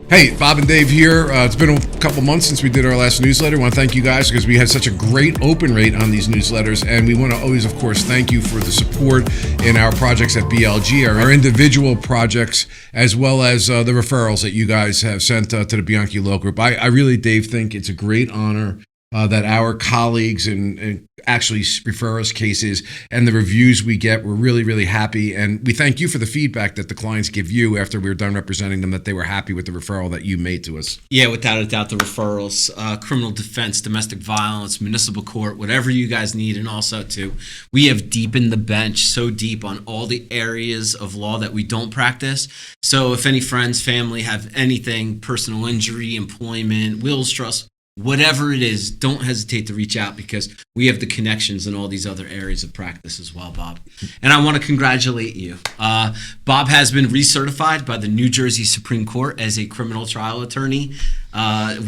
Hey, Bob and Dave here. It's been a couple months since we did our last newsletter. I want to thank you guys because we had such a great open rate on these newsletters, and we want to always, of course, thank you for the support in our projects at BLG, our individual projects, as well as the referrals that you guys have sent to the Bianchi Law Group. I really, Dave, think it's a great honor that our colleagues and actually refer us cases, and the reviews we get, we're really, really happy. And we thank you for the feedback that the clients give you after we were done representing them, that they were happy with the referral that you made to us. Yeah, without a doubt, the referrals, criminal defense, domestic violence, municipal court, whatever you guys need. And also, too, we have deepened the bench so deep on all the areas of law that we don't practice. So if any friends, family have anything, personal injury, employment, wills, trust, whatever it is, don't hesitate to reach out because we have the connections in all these other areas of practice as well, Bob. And I want to congratulate you. Bob has been recertified by the New Jersey Supreme Court as a criminal trial attorney.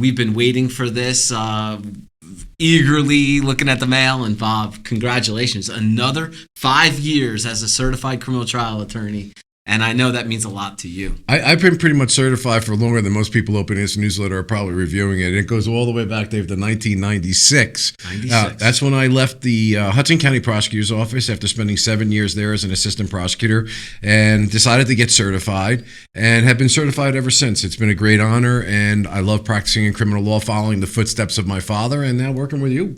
We've been waiting for this, eagerly looking at the mail. And Bob, congratulations. Another 5 years as a certified criminal trial attorney. And I know that means a lot to you. I've been pretty much certified for longer than most people opening this newsletter are probably reviewing it. It goes all the way back, Dave, to 1996. That's when I left the Hudson County Prosecutor's Office after spending 7 years there as an assistant prosecutor and decided to get certified and have been certified ever since. It's been a great honor, and I love practicing in criminal law, following the footsteps of my father, and now working with you.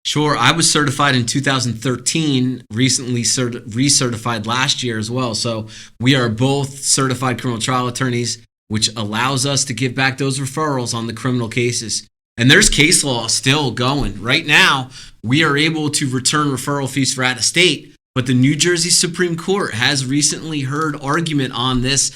Sure. I was certified in 2013, recently recertified last year as well. So we are both certified criminal trial attorneys, which allows us to give back those referrals on the criminal cases. And there's case law still going. Right now, we are able to return referral fees for out of state. But the New Jersey Supreme Court has recently heard argument on this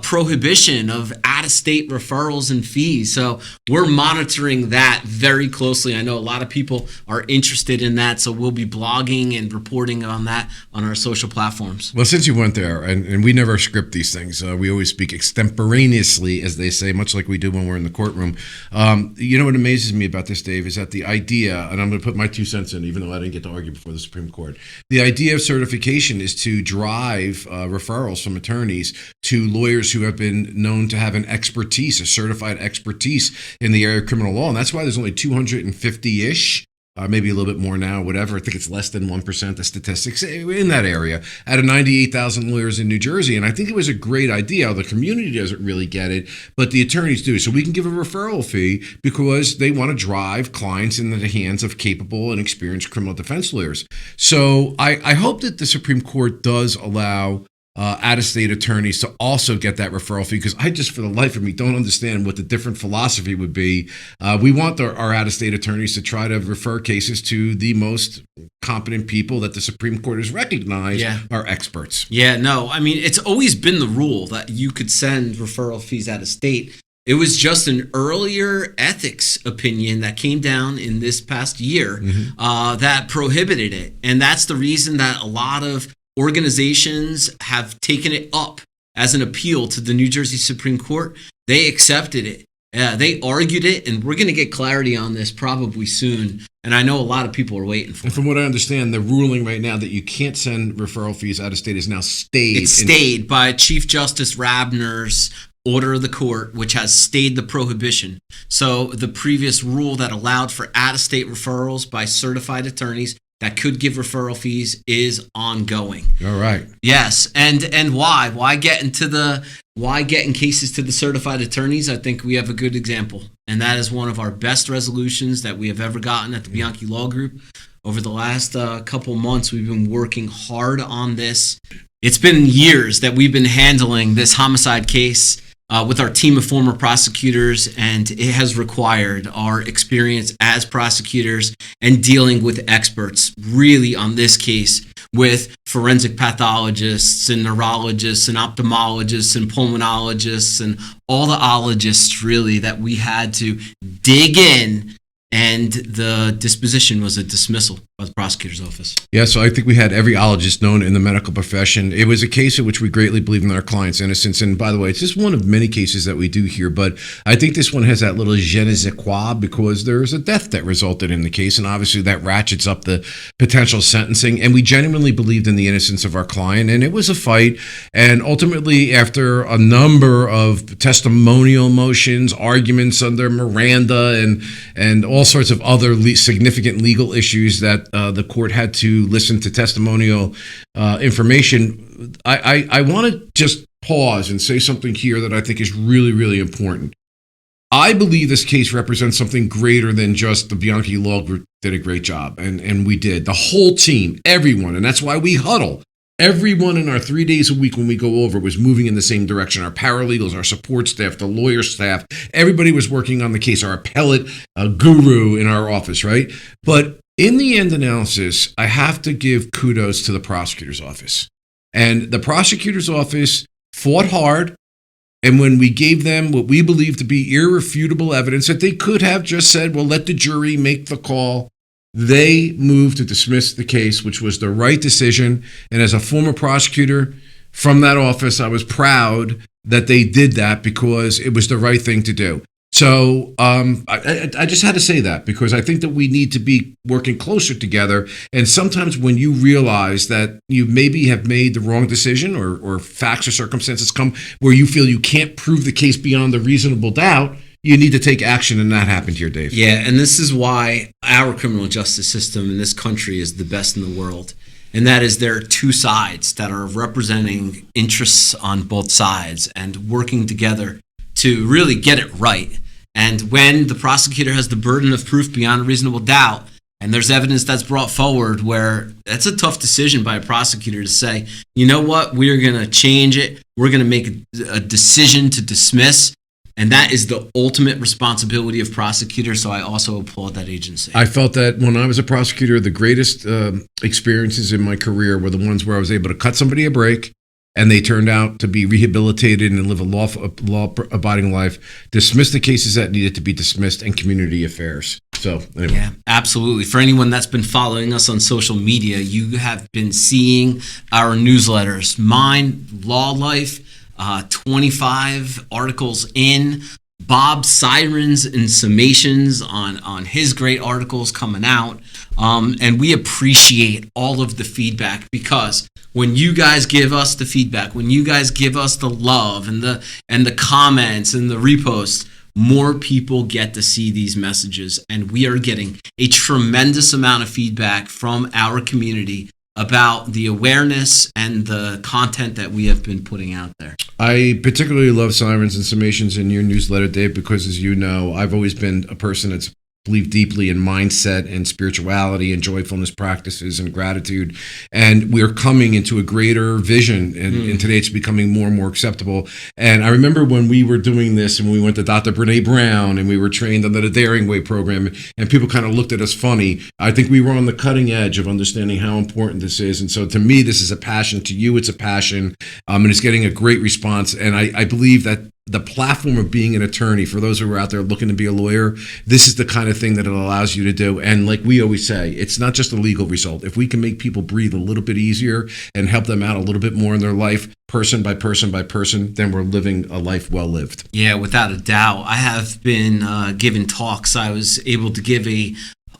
prohibition of out-of-state referrals and fees. So we're monitoring that very closely. I know a lot of people are interested in that, so we'll be blogging and reporting on that on our social platforms. Well, since you went there, and we never script these things, we always speak extemporaneously, as they say, much like we do when we're in the courtroom. You know what amazes me about this, Dave, is that the idea, and I'm going to put my 2 cents in, even though I didn't get to argue before the Supreme Court, the idea of certification is to drive referrals from attorneys to lawyers who have been known to have a certified expertise in the area of criminal law. And that's why there's only 250-ish, maybe a little bit more now, whatever. I think it's less than 1% of statistics in that area out of 98,000 lawyers in New Jersey. And I think it was a great idea. The community doesn't really get it, but the attorneys do. So we can give a referral fee because they want to drive clients into the hands of capable and experienced criminal defense lawyers. So I hope that the Supreme Court does allow out-of-state attorneys to also get that referral fee, because I just, for the life of me, don't understand what the different philosophy would be. We want our out-of-state attorneys to try to refer cases to the most competent people that the Supreme Court has recognized are experts. Yeah, no, I mean, it's always been the rule that you could send referral fees out of state. It was just an earlier ethics opinion that came down in this past year that prohibited it. And that's the reason that a lot of organizations have taken it up as an appeal to the New Jersey Supreme Court. They accepted it. They argued it, and we're going to get clarity on this probably soon. And I know a lot of people are waiting for it. And from what I understand, the ruling right now that you can't send referral fees out of state is now stayed. It's stayed by Chief Justice Rabner's order of the court, which has stayed the prohibition. So the previous rule that allowed for out-of-state referrals by certified attorneys that could give referral fees is ongoing. All right. Yes, and why? Why getting cases to the certified attorneys? I think we have a good example, and that is one of our best resolutions that we have ever gotten at the Bianchi Law Group. Over the last couple months, we've been working hard on this. It's been years that we've been handling this homicide case with our team of former prosecutors, and it has required our experience as prosecutors and dealing with experts really on this case with forensic pathologists and neurologists and ophthalmologists and pulmonologists and all the ologists really that we had to dig in. And the disposition was a dismissal by the prosecutor's office. Yeah, so I think we had every ologist known in the medical profession. It was a case in which we greatly believe in our client's innocence. And by the way, it's just one of many cases that we do here. But I think this one has that little je ne sais quoi because there's a death that resulted in the case. And obviously that ratchets up the potential sentencing. And we genuinely believed in the innocence of our client. And it was a fight. And ultimately, after a number of testimonial motions, arguments under Miranda, and all sorts of other significant legal issues that the court had to listen to testimonial information, I want to just pause and say something here that I think is really, really important. I believe this case represents something greater than just the Bianchi Law Group did a great job, and we did. The whole team, everyone, and that's why we huddle. Everyone in our 3 days a week when we go over was moving in the same direction. Our paralegals, our support staff, the lawyer staff, everybody was working on the case, our appellate guru in our office, right? But in the end analysis, I have to give kudos to the prosecutor's office. And the prosecutor's office fought hard. And when we gave them what we believe to be irrefutable evidence that they could have just said, well, let the jury make the call, they moved to dismiss the case, which was the right decision. And as a former prosecutor from that office, I was proud that they did that because it was the right thing to do. So I just had to say that because I think that we need to be working closer together. And sometimes when you realize that you maybe have made the wrong decision or facts or circumstances come where you feel you can't prove the case beyond a reasonable doubt, you need to take action, and that happened here, Dave. Yeah, and this is why our criminal justice system in this country is the best in the world. And that is there are two sides that are representing interests on both sides and working together to really get it right. And when the prosecutor has the burden of proof beyond a reasonable doubt, and there's evidence that's brought forward where that's a tough decision by a prosecutor to say, you know what, we're going to change it. We're going to make a decision to dismiss. And that is the ultimate responsibility of prosecutors. So I also applaud that agency. I felt that when I was a prosecutor, the greatest experiences in my career were the ones where I was able to cut somebody a break and they turned out to be rehabilitated and live a law-abiding life, dismiss the cases that needed to be dismissed, and community affairs. So anyway. Yeah, absolutely. For anyone that's been following us on social media, you have been seeing our newsletters. Mine, Law Life, 25 articles in. Bob Sirens and summations on his great articles coming out. And we appreciate all of the feedback because when you guys give us the feedback, when you guys give us the love and the comments and the reposts, more people get to see these messages. And we are getting a tremendous amount of feedback from our community about the awareness and the content that we have been putting out there. I particularly love Sirens and Summations in your newsletter, Dave, because as you know, I've always been a person that's believe deeply in mindset and spirituality and joyfulness practices and gratitude. And we're coming into a greater vision. And today it's becoming more and more acceptable. And I remember when we were doing this and we went to Dr. Brene Brown and we were trained under the Daring Way program and people kind of looked at us funny. I think we were on the cutting edge of understanding how important this is. And so to me, this is a passion. To you, it's a passion. And it's getting a great response. And I believe that the platform of being an attorney, for those who are out there looking to be a lawyer, this is the kind of thing that it allows you to do. And like we always say, it's not just a legal result. If we can make people breathe a little bit easier and help them out a little bit more in their life, person by person by person, then we're living a life well lived. Yeah, without a doubt. I have been giving talks. I was able to give a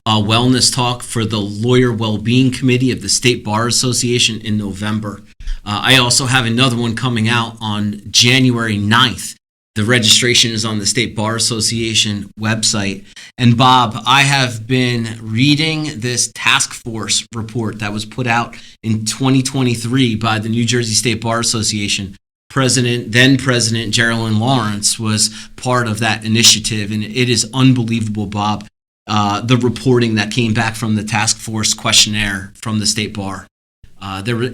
wellness talk for the Lawyer Wellbeing Committee of the State Bar Association in November. I also have another one coming out on January 9th. The registration is on the State Bar Association website. And Bob, I have been reading this task force report that was put out in 2023 by the New Jersey State Bar Association. Then President Geraldine Lawrence was part of that initiative. And it is unbelievable, Bob, the reporting that came back from the task force questionnaire from the State Bar. There were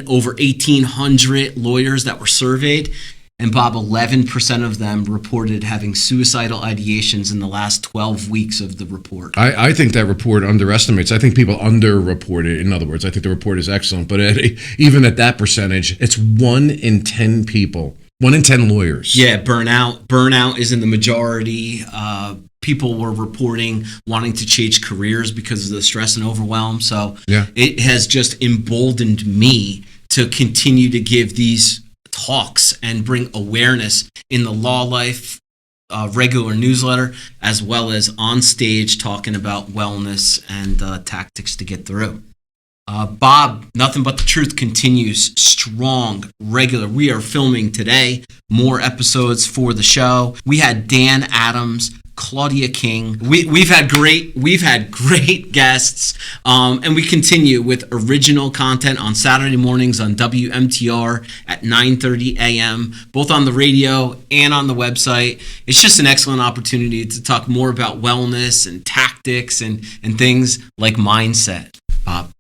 over 1,800 lawyers that were surveyed, and Bob, 11% of them reported having suicidal ideations in the last 12 weeks of the report. I think that report underestimates. I think people underreport it. In other words, I think the report is excellent, but even at that percentage, it's 1 in 10 people. 1 in 10 lawyers. Yeah, burnout is in the majority. people were reporting wanting to change careers because of the stress and overwhelm. So it has just emboldened me to continue to give these talks and bring awareness in the law life regular newsletter, as well as on stage talking about wellness and tactics to get through. Bob, Nothing But the Truth continues strong, regular. We are filming today more episodes for the show. We had Dan Adams, Claudia King. We've had great guests, and we continue with original content on Saturday mornings on WMTR at 9:30 a.m., both on the radio and on the website. It's just an excellent opportunity to talk more about wellness and tactics and things like mindset. Bob.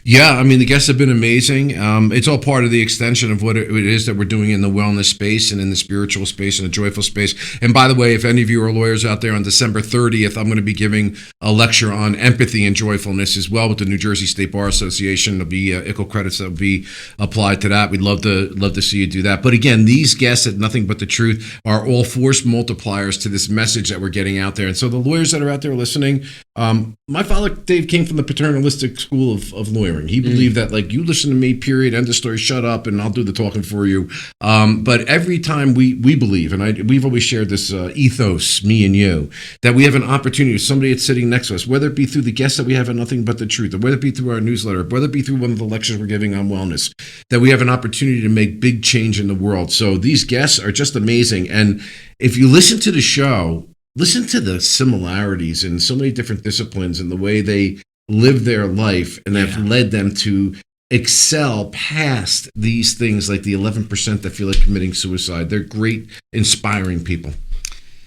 Yeah, I mean, the guests have been amazing. It's all part of the extension of what it is that we're doing in the wellness space and in the spiritual space and the joyful space. And by the way, if any of you are lawyers out there, on December 30th, I'm going to be giving a lecture on empathy and joyfulness as well with the New Jersey State Bar Association. There'll be ICL credits that will be applied to that. We'd love to see you do that. But again, these guests at Nothing But the Truth are all force multipliers to this message that we're getting out there. And so the lawyers that are out there listening, my father, Dave, came from the paternalistic school of lawyering. He believed that, like, you listen to me, period, end of story, shut up, and I'll do the talking for you. But every time we believe, and we've always shared this ethos, me and you, that we have an opportunity, somebody that's sitting next to us, whether it be through the guests that we have at Nothing But the Truth, or whether it be through our newsletter, whether it be through one of the lectures we're giving on wellness, that we have an opportunity to make big change in the world. So these guests are just amazing. And if you listen to the show, listen to the similarities in so many different disciplines and the way they live their life and have led them to excel past these things, like the 11% that feel like committing suicide. They're great, inspiring people.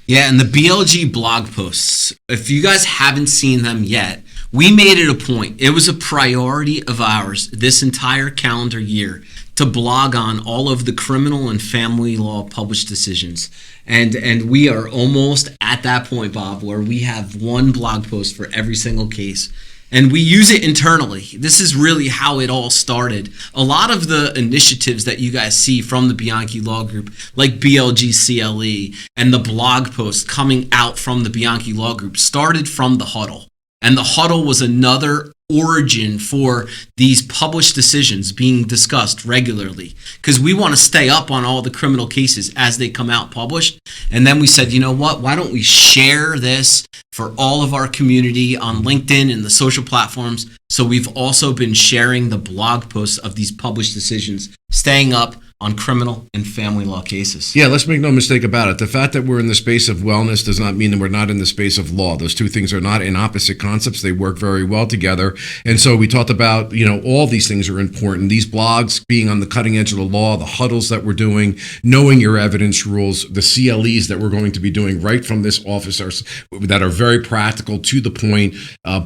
Yeah, and the BLG blog posts, if you guys haven't seen them yet, we made it a point. It was a priority of ours this entire calendar year to blog on all of the criminal and family law published decisions. And we are almost at that point, Bob, where we have one blog post for every single case. And we use it internally. This is really how it all started. A lot of the initiatives that you guys see from the Bianchi Law Group, like BLG CLE and the blog posts coming out from the Bianchi Law Group, started from the huddle. And the huddle was another origin for these published decisions being discussed regularly, because we want to stay up on all the criminal cases as they come out published. And then we said, you know what, why don't we share this for all of our community on LinkedIn and the social platforms? So we've also been sharing the blog posts of these published decisions, staying up on criminal and family law cases. Yeah, let's make no mistake about it. The fact that we're in the space of wellness does not mean that we're not in the space of law. Those two things are not in opposite concepts. They work very well together. And so we talked about, all these things are important. These blogs being on the cutting edge of the law, the huddles that we're doing, knowing your evidence rules, the CLEs that we're going to be doing right from this office that are very practical, to the point,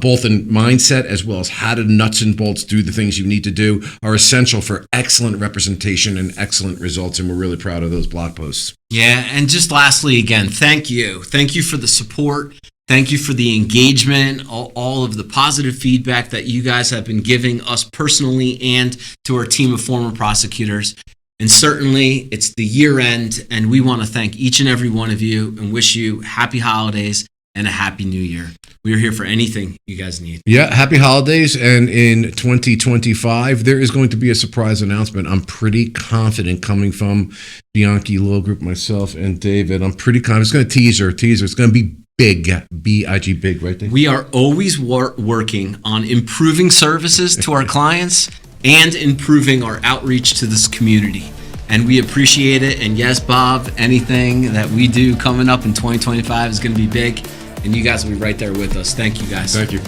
both in mindset as well as how to nuts and bolts do the things you need to do, are essential for excellent representation and excellent results, and we're really proud of those blog posts. Yeah, and just lastly, again, thank you. Thank you for the support. Thank you for the engagement, all of the positive feedback that you guys have been giving us personally and to our team of former prosecutors. And certainly, it's the year end, and we want to thank each and every one of you and wish you happy holidays and a happy new year. We are here for anything you guys need. Yeah, happy holidays. And in 2025, there is going to be a surprise announcement. I'm pretty confident, coming from Bianchi Law Group, myself and David. I'm pretty confident. It's going to teaser. It's going to be big, B-I-G, big, right there. We are always working on improving services to our clients and improving our outreach to this community. And we appreciate it. And yes, Bob, anything that we do coming up in 2025 is going to be big. And you guys will be right there with us. Thank you, guys. Thank you.